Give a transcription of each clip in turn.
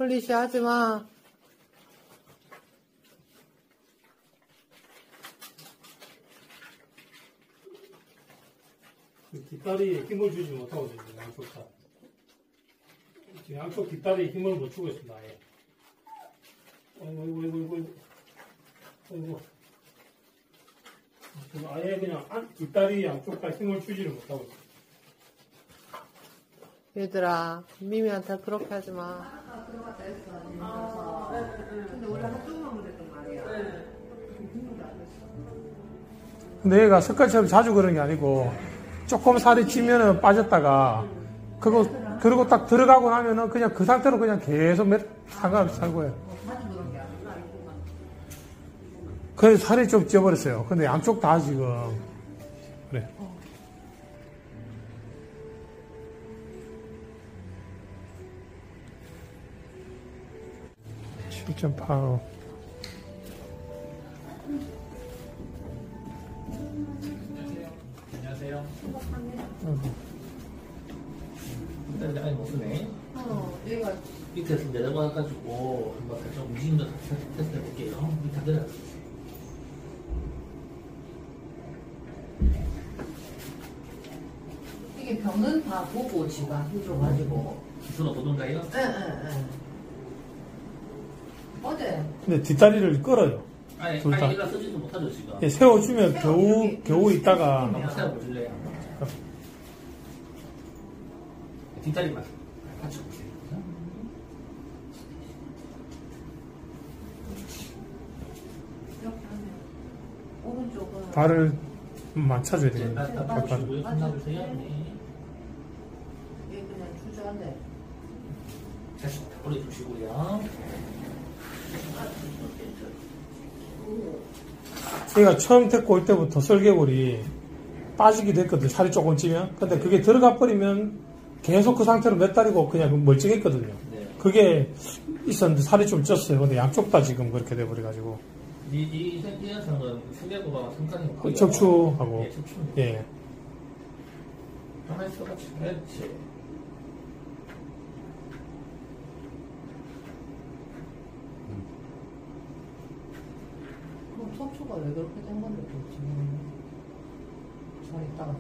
플리시 하지 마. 뒷다리에 힘을 주지 못하고 지금 양쪽 다. 지금 양쪽 뒷다리에 힘을 못 주고 있습니다. 아예. 아이고. 지금 아예 그냥 뒷다리 양쪽 다 힘을 주지를 못하고 있어요. 얘들아, 미미한테 그렇게 하지 마. 들어갔다 했어. 근데 원래 한쪽만 그랬단 말이야. 근데 얘가 습관처럼 자주 그런 게 아니고 조금 살이 찌면은 빠졌다가 그리고 딱 들어가고 나면은 그냥 그 상태로 그냥 계속 상관없이 살고요. 자주 그런 게 아니라 그래서 살이 좀 쪄버렸어요. 근데 양쪽 다 지금 그래. 7.85. 안녕하세요. 일단 아니 무슨해? 얘가 밑에서 내려가가지고 한번 살짝 움직임도 테스트 해볼게요. 밑에 내려. 이게 병은 다 보고 지금 해줘가지고. 기수가 보던가요? 응. 어제 근데 뒷다리를 끌어요. 아니 둘 다. 얘가 쓰지도 못하죠 지금. 예, 세워주면 겨우 있다가 한번 세워보실래요? 뒷다리만 같이 보세요. 이렇게 하면 오른쪽은 발을 맞춰줘야 돼요. 딱 주고요. 끝나보세요. 네. 얘 그냥 주저한대. 다시 올려주시고요. 얘가 처음 데리고 올 때부터 설계골이 빠지기도 했거든요. 살이 조금 찌면. 근데 그게 들어가 버리면 계속 그 상태로 몇 달이고 그냥 멀쩡했거든요. 네. 그게 있었는데 살이 좀 쪘어요. 근데 양쪽 다 지금 그렇게 돼버려가지고. 이 녀석은 세계고가 성간이 그 척추하고. 예, 척추. 예. 가만히 있어봐. 그렇지. 그럼 척추가 왜 그렇게 된 건데 또 지금 잘 있다가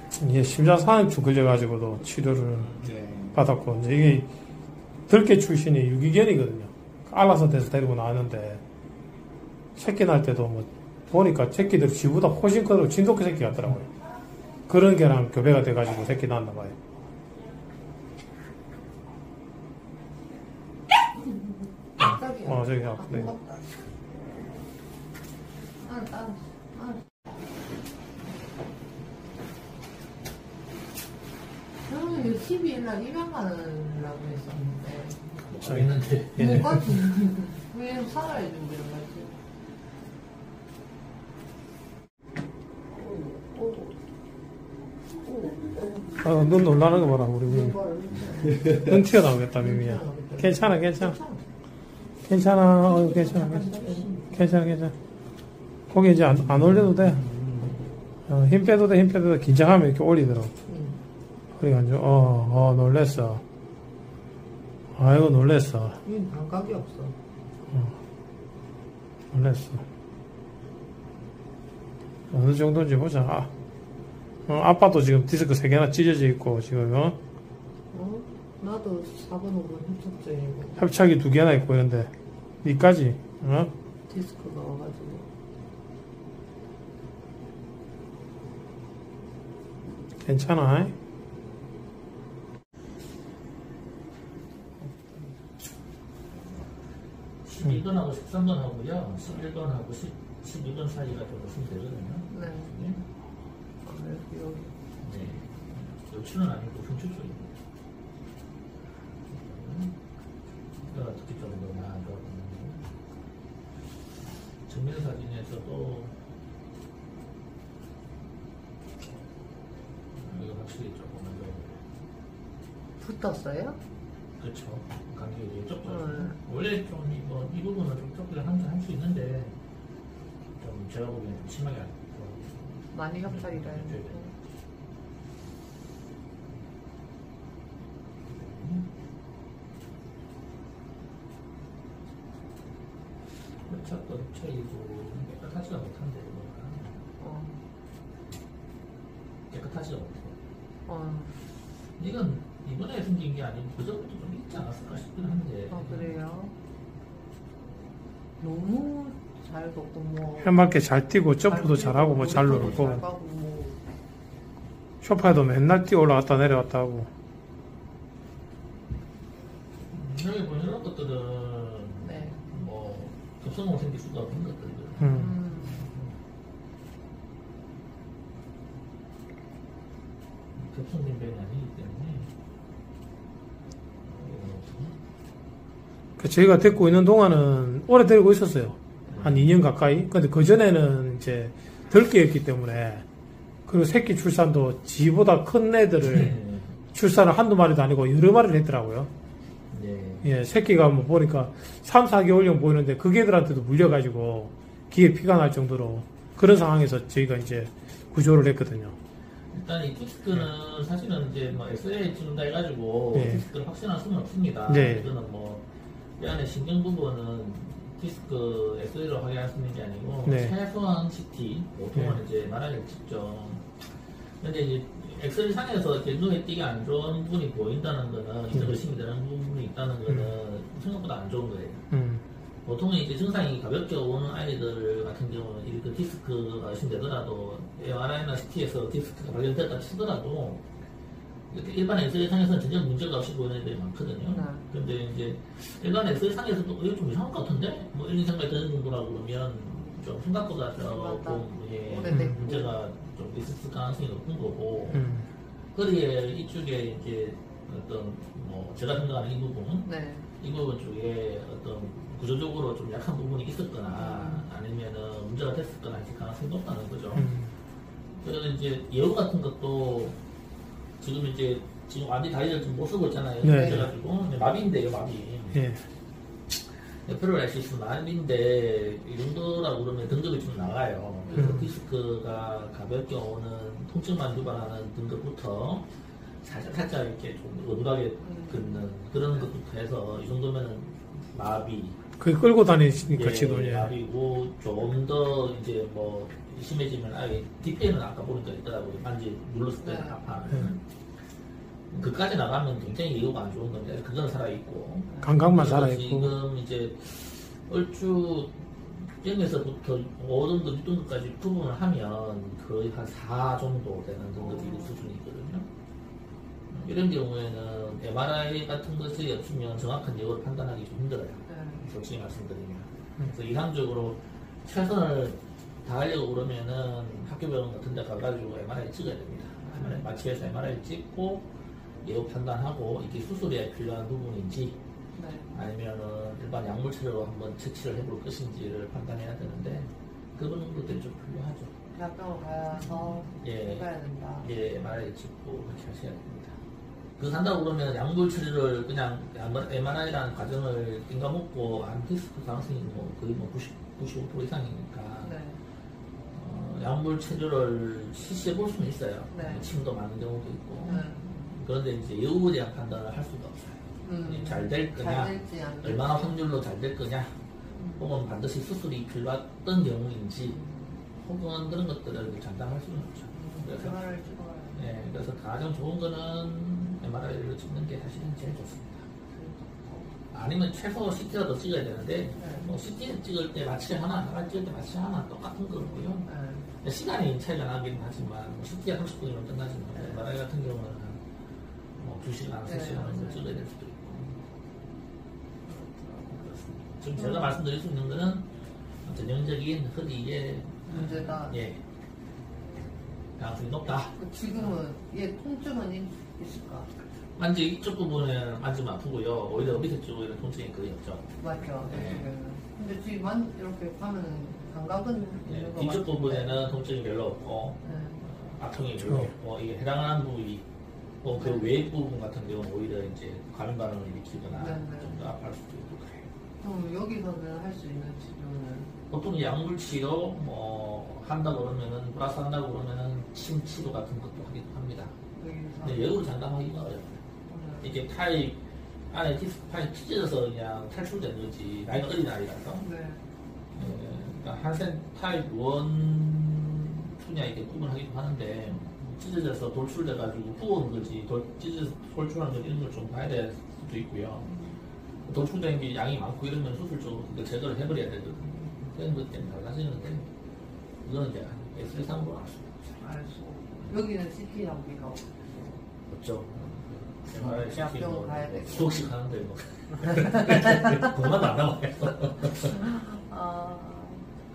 지금 이게 심장상충 걸려가지고도 치료를 네. 받았고, 이제 이게 들깨 출신이 유기견이거든요. 알아서 돼서 데리고 나왔는데, 새끼 날 때도 뭐, 보니까 새끼들 지보다 훨씬 커도 진돗개 새끼 같더라고요. 그런 개랑 교배가 돼가지고 새끼 낳았나 봐요. 저기 아프네. 저는 12일 날 입양 가려고 했었는데 저희는데. 못 가지. 왜 살아야 준비를 가지? 눈 놀라는 거 봐라, 우리 미미. 눈 튀어나오겠다, 미미야. 괜찮아. 괜찮아. 거기 이제 안 올려도 돼. 힘 빼도 돼. 긴장하면 이렇게 올리더라고. 그래가지고, 놀랬어. 아이고, 놀랬어. 얘는 감각이 없어. 놀랬어. 어느 정도인지 보자. 아빠도 지금 디스크 3개나 찢어져 있고, 지금, 나도 4번, 5번 협착증이고 협착이 2개나 있고, 이런데, 니까지, 디스크가 와가지고. 괜찮아. 11번하고 13번하고요. 11번하고 12번 사이가 좀 있으면 되거든요. 네. 네. 여기. 네. 요추는 아니고 중추 쪽입니다. 이거 어떻게 좀더 나아져? 정밀 사진에서도 이거 확실히 조금 더 붙었어요? 그렇죠. 간격이 좁죠. 원래 좀 이 부분은 좀 좁게 항상 할 수 있는데 좀 제가 보기에는 좀 심하게 안 많이 협착이라 네. 협착도 협착이고 깨끗하지가 못한데 어. 깨끗하지가 못해. 어. 이건 이번에 생긴 게 아니고 그전부터 좀 있지 않았을까 싶긴 한데. 그래요? 너무 잘 걷고 뭐 해맑게 잘 뛰고 점프도 잘하고 뭐 잘 놀이터도 놀고 잘 가고 뭐 쇼파에도 맨날 뛰어 올라갔다 내려갔다 하고. 여기 보면 이런 것들은 네. 뭐 급성공 생길 수가 없는 것들이거든요. 급성된 병이 아니기 때문에 그 저희가 데리고 있는 동안은 오래 데리고 있었어요. 한 2년 가까이. 근데 그전에는 이제 덜 깨였기 때문에 그리고 새끼 출산도 지보다 큰 애들을 출산을 한두 마리도 아니고 여러 마리를 했더라고요. 네. 예, 새끼가 뭐 보니까 3, 4개월령 보이는데 그 개들한테도 물려가지고 귀에 피가 날 정도로 그런 상황에서 저희가 이제 구조를 했거든요. 일단 이 디스크는 사실은 이제 뭐 엑스레이 찍는다 해가지고 네. 디스크를 확신할 수는 없습니다. 네. 이거는 뭐 이 안에 신경 부분은 디스크 엑스레이로 확인할 수 있는 게 아니고 네. 최소한 CT 보통은 이제 말하기를 찍죠. 근데 이제 엑스레이 상에서 이렇게 눈에 띄게 안 좋은 부분이 보인다는 거는 이제 의심이 되는 부분이 있다는 거는 생각보다 안 좋은 거예요. 보통은 이제 증상이 가볍게 오는 아이들 같은 경우는 이렇게 디스크가 의심되더라도 MRI나 CT에서 디스크가 발견됐다 치더라도 이렇게 일반 엑스레이상에서는 전혀 문제가 없이 보이는 애들이 많거든요. 근데 이제 일반 엑스레이상에서도 이거 좀 이상한 것 같은데? 뭐 이런 생각이 드는 정도라고 그러면 좀 생각보다 조금 문제가 좀 있을 가능성이 높은 거고 거기에 이쪽에 이제 어떤 뭐 제가 생각하는 이 부분 네. 이 부분 쪽에 어떤 구조적으로 좀 약한 부분이 있었거나 아니면은 문제가 됐었거나 할 가능성이 높다는 거죠. 그래서 이제 예후 같은 것도 지금 완전히 다리를 좀 못 쓰고 있잖아요. 네. 그래가지고 마비인데요, 마비. 예. 페로라이시스 마비인데 이 정도라고 그러면 등급이 좀 나가요. 그래서 디스크가 가볍게 오는 통증만 유발하는 등급부터 살짝 이렇게 좀 어눌하게 긋는 그런 것부터 해서 이 정도면은 마비. 그게 끌고 다니시니까 예, 지금 예. 마비고 좀 더 이제 뭐 심해지면 아예 DP에는 아까 보니까 있더라고요. 만지 눌렀을 때 아파하는. 그까지 나가면 굉장히 이유가 안 좋은 건데 그건 살아있고 감각만 살아있고 지금 이제 얼추 0에서부터 5등급, 6등급까지 구분을 하면 거의 한 4 정도 되는 등급이 수준이거든요. 이런 경우에는 MRI 같은 것이 없으면 정확한 예후를 판단하기 좀 힘들어요. 솔직히 말씀드리면. 그래서 이상적으로 최선을 다하려고 그러면은 학교병원 같은 데 가가지고 MRI 찍어야 됩니다. MRI 마취해서 MRI 찍고 예후 판단하고 이게 수술에 필요한 부분인지 아니면은 일반 약물 치료로 한번 채취를 해볼 것인지를 판단해야 되는데 그런 것들이 좀 필요하죠. 대학병원 가서 해봐야 된다. 예, MRI 찍고 그렇게 하셔야 됩니다. 그거 산다고 그러면 약물 치료를 그냥 MRI라는 과정을 띵가먹고 안 디스크 가능성이 뭐 거의 뭐 95% 이상이니까 약물 치료를 실시해 볼 수는 있어요. 침도 많은 경우도 있고. 그런데 이제 예후에 대한 판단을 할 수가 없어요. 잘 될 거냐, 얼마나 확률로 잘 될 거냐, 혹은 반드시 수술이 필요했던 경우인지, 혹은 그런 것들을 장담할 수는 없죠. 그래서, 그래서 가장 좋은 거는 MRI를 찍는 게 사실은 제일 좋습니다. 아니면 최소 CT라도 찍어야 되는데, 뭐 CT 찍을 때 마취 하나, MRI 찍을 때 마취 하나 똑같은 거고요. 시간이 차이가 나긴 하지만, CT가 30분이면 끝나지만, MRI 같은 경우는 뭐 2시간, 3시간을 찍어야 될 수도 있고. 그렇습니다. 지금 제가 말씀드릴 수 있는 거는 전형적인 허리에 문제가 가능성이 높다. 지금은 통증은 있을까? 만지 이쪽 부분은 만지면 아프고요. 오히려 밑에 쪽에는 통증이 거의 없죠. 맞죠. 근데 지금 이렇게 하면 감각은 있는 거 뒤쪽 부분에는 통증이 별로 없고 아픔이 별로 없고 이게 해당하는 부위 그 외 부분 같은 경우는 오히려 이제 과민 반응을 일으키거나 네, 네. 좀 더 아파할 수도 있고 그래요. 그럼 여기서는 할 수 있는 치료는 보통 약물 치료 뭐 한다고 그러면은 플러스 한다고 그러면은 침 치료 같은 것도 하기도 합니다. 여기서 근데 역으로 장담하기가 어려워요. 이게 타입 안에 디스크판이 찢어져서 그냥 탈출된 거지 나이가 어린 아이라서 네. 그러니까 한센 타입 1, 2냐 이렇게 구분하기도 하는데 찢어져서 돌출돼가지고 부은 거지 찢어져서 돌출하는 거 이런 걸 좀 봐야 될 수도 있고요. 돌출된 게 양이 많고 이러면 수술적으로 그거 제거를 해버려야 되거든요. 그런 것 때문에 달라지는데 이거는 이제 엑스레이상으로 알 수가 없어요. 알수. 여기는 CT 장비가 없죠. 대학병원 가야 되고. 수억씩 하는데 뭐 돈만 안 나와요.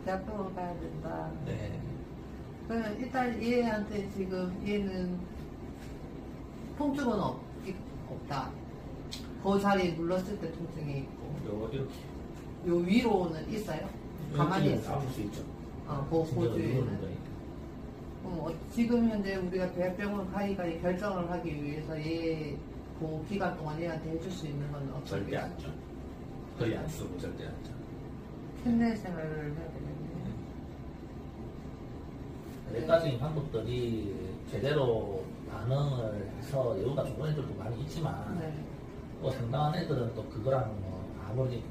대학병원 가야 된다. 네. 그러면 일단 얘한테 지금 얘는 통증은 없다. 그 자리에 눌렀을 때 통증이 있고. 요거 이렇게 요 위로는 있어요? 가만히 있어. 아플 수 있죠. 그 진짜로 주위에는. 누르는 거니까. 지금 현재 우리가 대학병원 가기까지 결정을 하기 위해서 그 기간 동안 얘한테 해줄 수 있는 건 어떻게? 절대 안 줘. 거의 안 쓰고 절대 안 줘. 캔넬 생활을 해야 되겠네. 여기까지 방법들이 제대로 반응을 해서 여우가 좋은 애들도 많이 있지만 네. 또 상당한 애들은 또 그거랑 뭐 아무리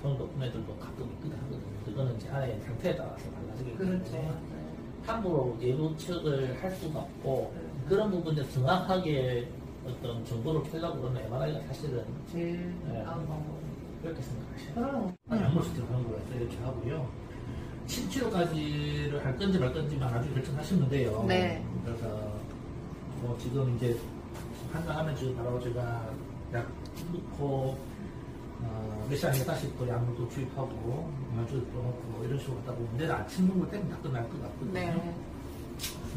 소용 높은 애들도 가끔 있기도 하거든요. 그거는 이제 안에 상태에 따라서 달라지기 그렇죠. 때문에 함부로 예부책을 할 수가 없고 그런 부분에 정확하게 어떤 정보를 풀려고 그러면 MRI가 사실은 제일 네. 나은 방법. 그렇게 생각하시면 그럼. 약물 수술 하는 거라서 이렇게 하고요. 침치료까지를 할 건지 말 건지만 나중에 결정하시면 돼요. 네. 그래서 뭐 지금 이제 한가하면 지금 바로 제가 약 넣고 몇 시간에 다시 또 약물 또 주입하고 만주도 넣고 이런 식으로 하다 보면 내일 아침 먹을 때는 다 끝날 것 같거든요. 네.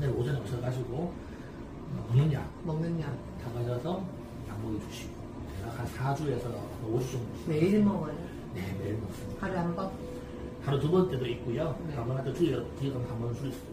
내일 오전에 오셔가지고 먹는 약 먹는 약. 다 가져서 약 먹여주시고 대략 한 4주에서 5주 정도 매일 먹어요. 네, 매일 먹습니다. 하루에 한 번. 하루 두 번 때도 있고요. 네. 한 번한테 주의가 한번 줄 수도